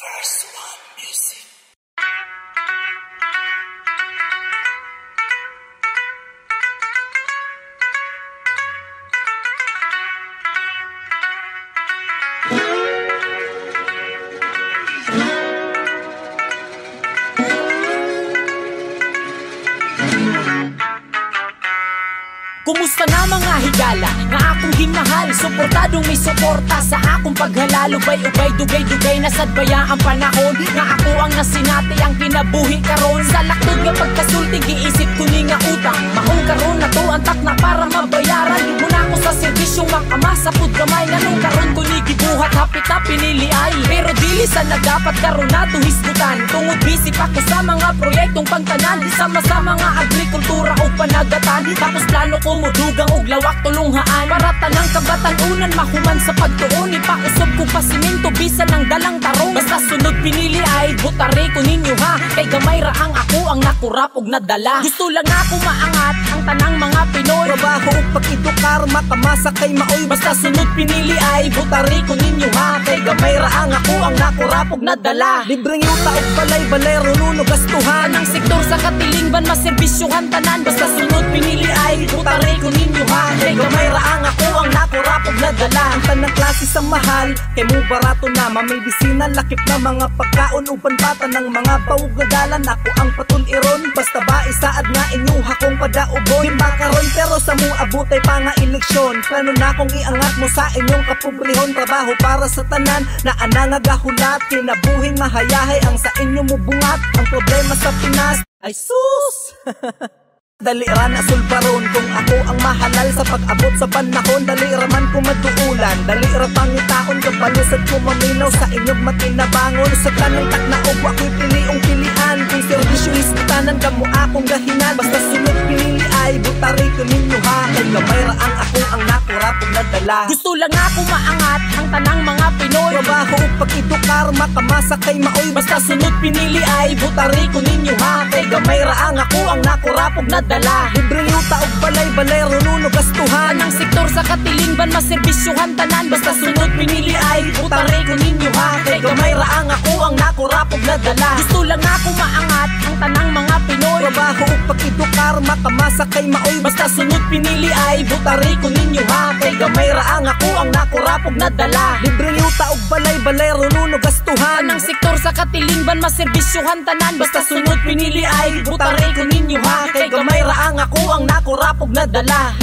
First One Music. Kumusta na mga higala nga akong ginahal? Suportadong may suporta sa akong paghalalo. Ubay-ubay, dugay-dugay na sadbaya ang panahon nga ako ang nasinati ang kinabuhi karon. Sa laktod nga pagkasulti giisip ko ni nga utang maong karon na to antak na para mabayaran. Muna ko sa serbisyong makamasa pud gamay nga nung karon ko ni gibuhat hapit na pinili ay. Pero dili sa nagapat karon na hisgutan tungod busy pa ko sa mga proyektong pangtanan. Sama-sama nga agrikultura o panagatan. Tapos plano ko mudugang og lawak tulunghaan para tanang kabatan-unan mahuman sa pagtuon. Ipausog ko pa siminto bisan ng dalang tarong. Basta sunod pinili ay butari ko ninyo ha. Kay gamay ra ang ako ang nakurap og nadala. Gusto lang ako maangat ang tanang mga Pinoy. Trabaho ug pag-edukar makamasa kay maoy. Basta sunod pinili ay butari ko ninyo ha. Kay gamay ra ang ako ang nakurap og nadala. Libreng yuta ug balay-balay runo gastuhan. Ang sektor sa katilingban maserbisyuhan tanan. Basta sunod pinili ay butari ko ninyo ha. Kay gamay ra ang ako ang nakurap og nadala. Ang tanang klase sa mahal kay mo barato na mamilbisina. Lakip na mga pagkaon uban bata ng mga bawog na dalan. Ako ang patun-iron basta ba isaad nga inyuha kong padaubon. Di makaron pero sa mo abutay pa nga eleksyon. Plano na kong iangat mo sa inyong kapobrehon. Trabaho para sa tanan na anangagahulat. Kinabuhing mahayahay ang sa inyo mo bungat. Ang problema sa Pinas ay sus. Dali ra na sulbaron kung ako ang mahalal sa pag-abot sa panahon. Dali ra man ko maduulan, dali ra pangitaon kapalusad ko maminaw sa inyong matinabangon. Sa tanang taknaog ako'y piliong pilian. Kung serbisyo iskitanan ka mo akong gahinan. Basta sunod pinili ay butari ko ninyo ha. Kay gamay ra ang ako ang nakurap og nadala. Gusto lang ako maangat ang tanang mga Pinoy. Trabaho ug pag-edukar makamasa kay maoy. Basta sunod pinili ay butari ko ninyo ha. Kay gamay ra ang ako ang nakurap og nadala. Libreng yuta ug balay-balay runo gastuhan. Ang sektor sa katilingban maserbisyuhan tanan. Basta sunod pinili ay butari ko ninyo ha. Kay gamay ra ang ako ang nakurap og nadala. Gusto lang ako maangat ang tanang mga Pinoy. Trabaho ug pag-edukar makamasa kay maoy. Basta sunod pinili ay butari ko ninyo ha. Kay gamay ra ang ako ang nakurap og nadala. Libreng yuta ug balay-balay runo gastuhan. Ang sektor sa katilingban maserbisyuhan tanan. Basta sunod pinili ay butari ko ninyo ha. Kay gamay ra ang ako ang nakurap og nadala.